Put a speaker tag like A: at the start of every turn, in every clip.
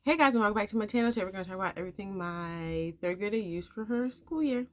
A: Hey guys, and welcome back to my channel. Today we're going to talk about everything my third grader used for her school year.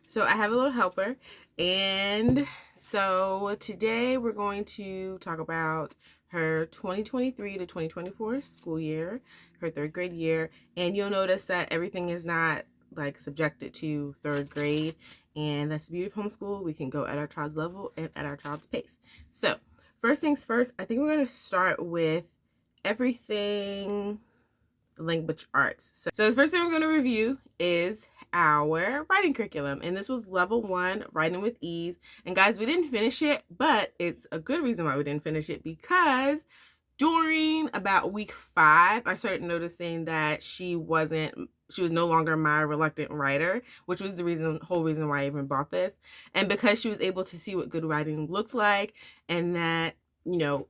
A: So I have a little helper, and so today we're going to talk about her 2023 to 2024 school year, her third grade year, and you'll notice that everything is not like subjected to third grade, and that's the beauty of homeschool. We can go at our child's level and at our child's pace. So first things first, I think we're going to start with everything language arts. So the first thing we're going to review is our writing curriculum, and this was level 1, writing with ease. And guys, we didn't finish it, but it's a good reason why we didn't finish it, because during about week 5 I started noticing that she was no longer my reluctant writer, which was the whole reason why I even bought this. And because she was able to see what good writing looked like, and that, you know,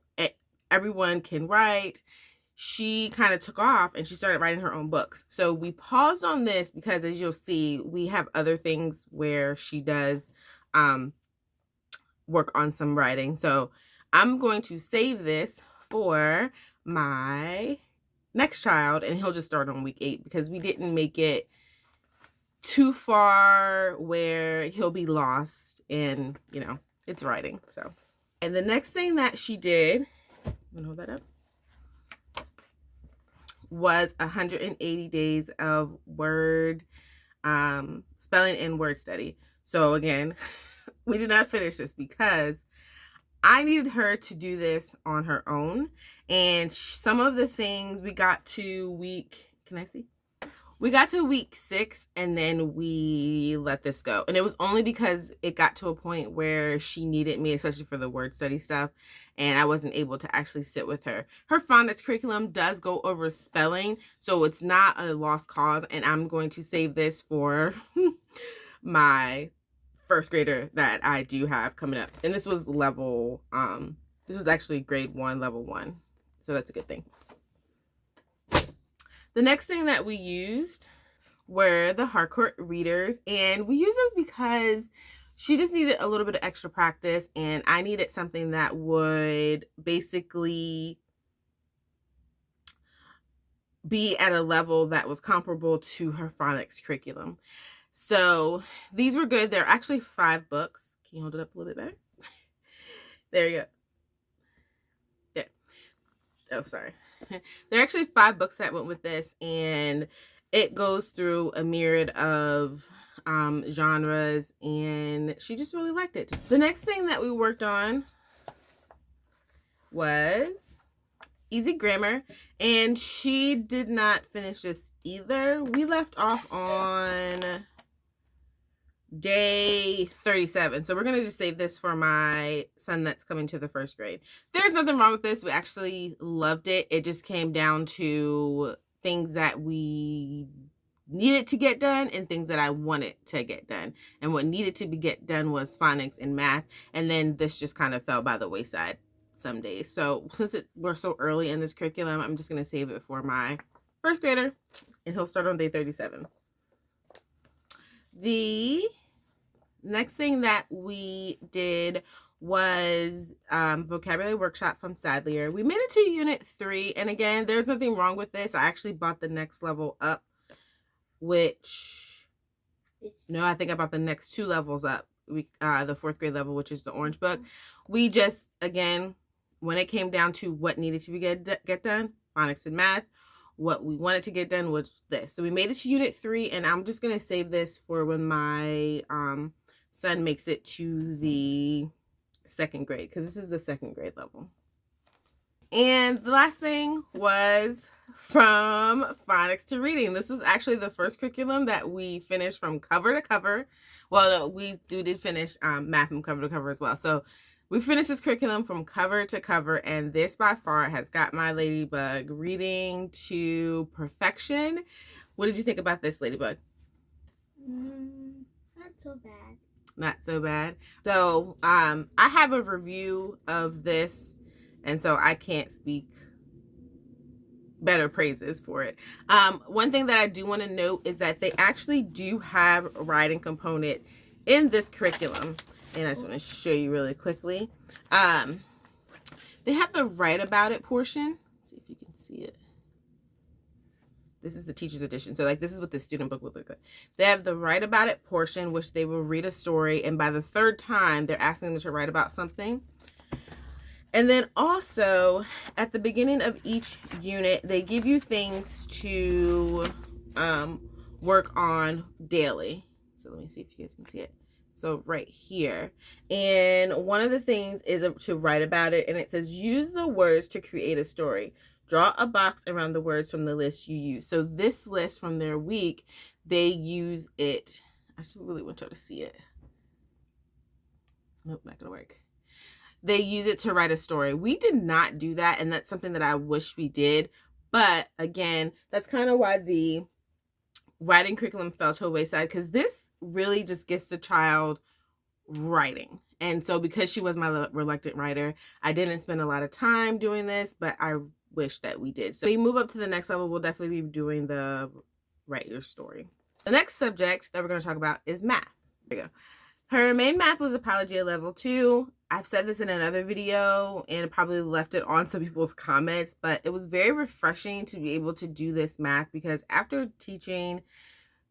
A: everyone can write, she kind of took off and she started writing her own books. So we paused on this because, as you'll see, we have other things where she does work on some writing. So I'm going to save this for my next child, and he'll just start on week 8 because we didn't make it too far where he'll be lost in, you know, it's writing. So, and the next thing that she did, I'm gonna hold that up, was 180 days of word spelling and word study. So again, we did not finish this because I needed her to do this on her own, and some of the things we got to week, we got to week 6 and then we let this go. And it was only because it got to a point where she needed me, especially for the word study stuff, and I wasn't able to actually sit with her. Her phonics curriculum does go over spelling, so it's not a lost cause, and I'm going to save this for my first grader that I do have coming up. And this was level, this was actually grade 1, level 1. So that's a good thing. The next thing that we used were the Harcourt readers, and we used this because she just needed a little bit of extra practice, and I needed something that would basically be at a level that was comparable to her phonics curriculum. So these were good. They're actually 5 books. Can you hold it up a little bit better? There you go. There. Oh, sorry. There are actually 5 books that went with this, and it goes through a myriad of genres, and she just really liked it. The next thing that we worked on was easy grammar, and she did not finish this either. We left off on day 37, so we're gonna just save this for my son that's coming to the first grade. There's nothing wrong with this. We actually loved it. It just came down to things that we needed to get done and things that I wanted to get done, and what needed to get done was phonics and math, and then this just kind of fell by the wayside some days. So since we're so early in this curriculum, I'm just gonna save it for my first grader, and he'll start on day 37. The next thing that we did was vocabulary workshop from Sadlier. We made it to unit 3, and again, there's nothing wrong with this. I actually bought the next level up, which, no, I think I bought the next 2 levels up. The 4th grade level, which is the orange book. We just, again, when it came down to what needed to be get done, phonics and math, what we wanted to get done was this. So we made it to unit 3, and I'm just going to save this for when my son makes it to the 2nd grade, because this is the 2nd grade level. And the last thing was from phonics to reading. This was actually the first curriculum that we finished from cover to cover. Well, no, we did finish math from cover to cover as well. So we finished this curriculum from cover to cover, and this by far has got my ladybug reading to perfection. What did you think about this, ladybug?
B: Not so bad.
A: Not so bad. So I have a review of this, and so I can't speak better praises for it. One thing that I do want to note is that they actually do have a writing component in this curriculum. And I just want to show you really quickly. They have the write about it portion. Let's see if you can see it. This is the teacher's edition. So like this is what the student book would look like. They have the write about it portion, which they will read a story. And by the third time, they're asking them to write about something. And then also at the beginning of each unit, they give you things to work on daily. So let me see if you guys can see it. So right here. And one of the things is to write about it. And it says, use the words to create a story. Draw a box around the words from the list you use. So this list from their week, they use it. I just really want y'all to see it. Nope, not gonna work. They use it to write a story. We did not do that, and that's something that I wish we did. But again, that's kind of why the writing curriculum fell to a wayside, because this really just gets the child writing. And so because she was my reluctant writer, I didn't spend a lot of time doing this, but I wish that we did. So we move up to the next level, we'll definitely be doing the write your story. The next subject that we're going to talk about is math. There we go. Her main math was Apologia level 2. I've said this in another video and probably left it on some people's comments, but it was very refreshing to be able to do this math, because after teaching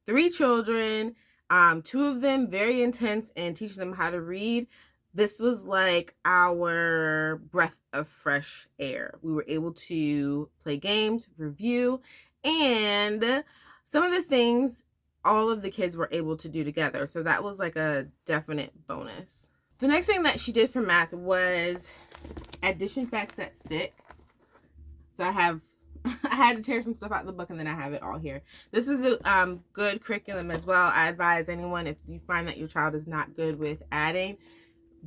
A: 3 children, 2 of them very intense and teaching them how to read, this was like our breath of fresh air. We were able to play games, review, and some of the things all of the kids were able to do together. So that was like a definite bonus. The next thing that she did for math was addition facts that stick. So I had to tear some stuff out of the book, and then I have it all here. This was a good curriculum as well. I advise anyone, if you find that your child is not good with adding,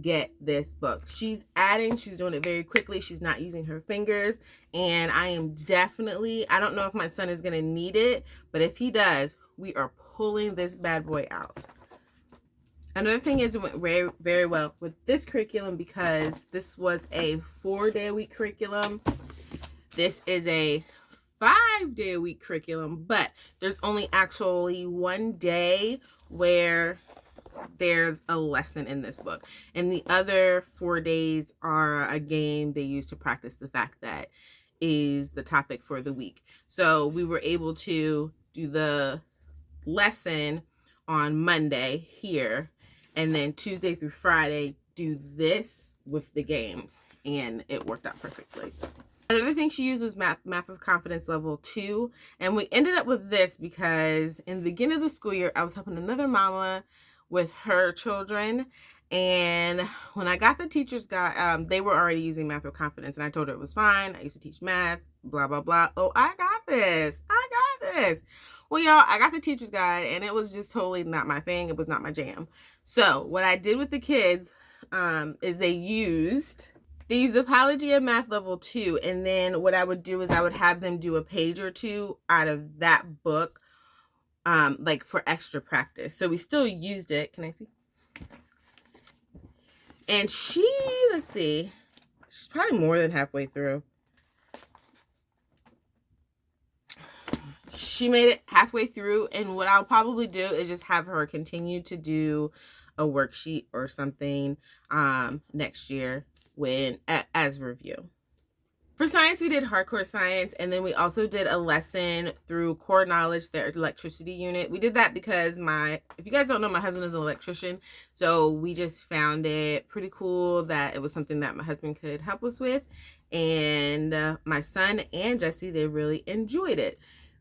A: get this book. She's adding, she's doing it very quickly. She's not using her fingers. And I am definitely, I don't know if my son is going to need it, but if he does, we are pulling this bad boy out. Another thing is, it went very, very well with this curriculum because this was a 4-day-a-week curriculum. This is a 5-day-a-week curriculum, but there's only actually 1 day where there's a lesson in this book. And the other 4 days are a game they use to practice the fact that is the topic for the week. So we were able to do the lesson on Monday here, and then Tuesday through Friday do this with the games, and it worked out perfectly. Another thing she used was math of confidence level 2, and we ended up with this because in the beginning of the school year I was helping another mama with her children, and when I got the teacher's guide, they were already using math of confidence, and I told her it was fine. I used to teach math, blah blah blah. Oh, I got this. Well, y'all, I got the teacher's guide, and it was just totally not my thing. It was not my jam. So what I did with the kids is they used Apologia math level 2, and then what I would do is I would have them do a page or 2 out of that book, like for extra practice. So we still used it. Can I see? And let's see, she's probably more than halfway through. She made it halfway through, and what I'll probably do is just have her continue to do a worksheet or something next year as review. For science, we did Harcourt Science, and then we also did a lesson through Core Knowledge, their electricity unit. We did that because if you guys don't know, my husband is an electrician, so we just found it pretty cool that it was something that my husband could help us with, and my son and Jesse, they really enjoyed it.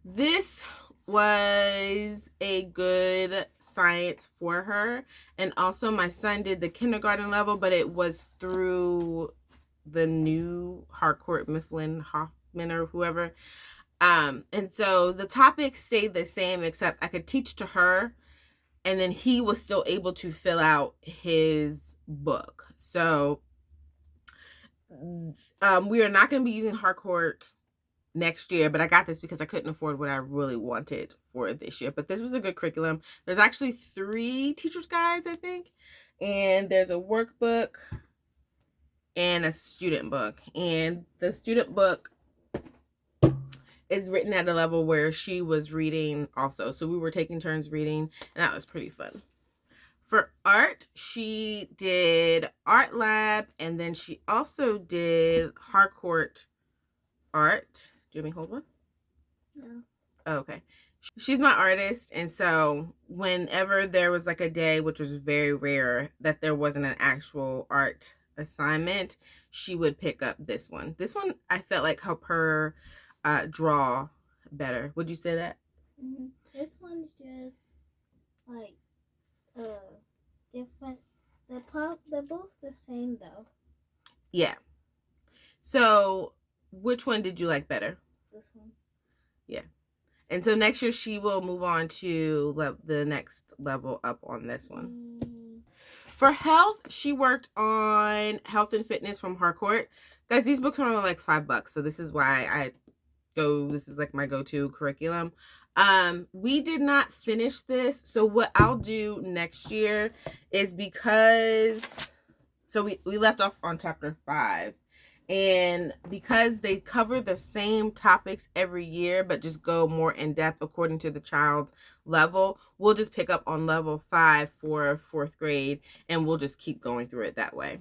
A: This was a good science for her, and also my son did the kindergarten level, but it was through the new Harcourt Hoffman or whoever, and so the topics stayed the same, except I could teach to her, and then he was still able to fill out his book. So we are not going to be using Harcourt next year, but I got this because I couldn't afford what I really wanted for this year. But this was a good curriculum. There's actually 3 teacher's guides, I think, and there's a workbook and a student book, and the student book is written at a level where she was reading also, so we were taking turns reading, and that was pretty fun. For art, she did Art Lab, and then she also did Harcourt Art. Do you want me to hold one?
B: No.
A: Oh, okay. She's my artist, and so whenever there was like a day, which was very rare, that there wasn't an actual art assignment, she would pick up this one. This one, I felt like helped her draw better. Would you say that?
B: Mm-hmm. This one's just like different. They're both the same though.
A: Yeah. So which one did you like better?
B: This one.
A: Yeah. And so next year she will move on to the next level up on this one. For health, she worked on Health and Fitness from Harcourt. Guys, these books are only like $5, so this is why this is like my go-to curriculum. We did not finish this, so what I'll do next year is so we left off on chapter 5. And because they cover the same topics every year, but just go more in depth according to the child's level, we'll just pick up on level 5 for 4th grade, and we'll just keep going through it that way.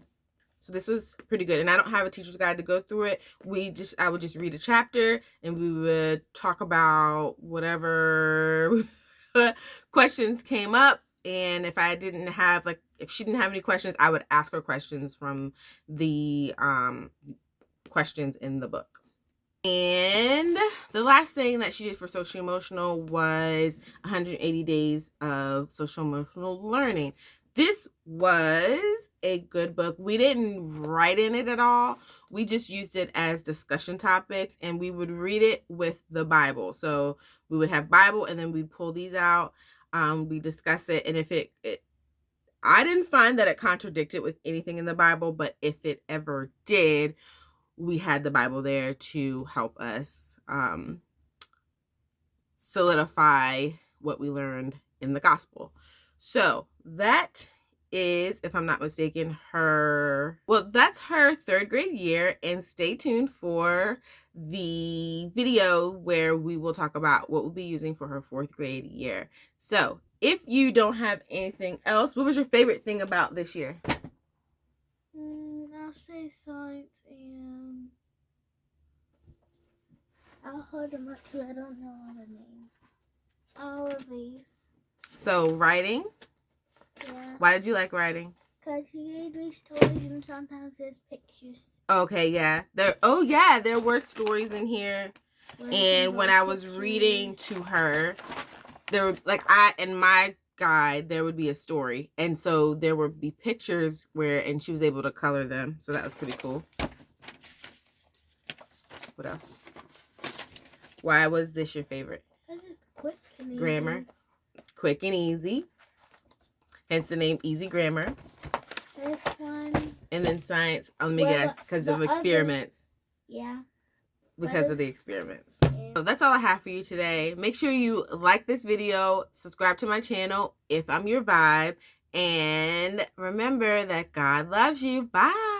A: So this was pretty good. And I don't have a teacher's guide to go through it. I would just read a chapter, and we would talk about whatever questions came up. And if I didn't have, if she didn't have any questions, I would ask her questions from the questions in the book. And the last thing that she did for social emotional was 180 days of social emotional learning. This was a good book. We didn't write in it at all. We just used it as discussion topics, and we would read it with the Bible. So we would have Bible, and then we'd pull these out. We discuss it, and if I didn't find that it contradicted with anything in the Bible, but if it ever did, we had the Bible there to help us solidify what we learned in the gospel. So that is, if I'm not mistaken, that's her 3rd grade year. And stay tuned for the video where we will talk about what we'll be using for her 4th grade year. So if you don't have anything else, what was your favorite thing about this year?
B: I'll say science, and I'll hold them up because I don't know all the names. All of these.
A: So writing?
B: Yeah.
A: Why did you like writing?
B: Because he gave me stories, and sometimes there's pictures.
A: Okay, yeah. There were stories in here. And when I was reading to her, there were in my guide there would be a story, and so there would be pictures and she was able to color them, so that was pretty cool. What else? Why was this your favorite?
B: Because it's quick and easy.
A: Grammar. Quick and easy, hence the name Easy Grammar.
B: This one.
A: And then science, let me guess, because of experiments.
B: Yeah.
A: Because of the experiments.
B: Yeah.
A: So that's all I have for you today. Make sure you like this video, subscribe to my channel if I'm your vibe, and remember that God loves you. Bye.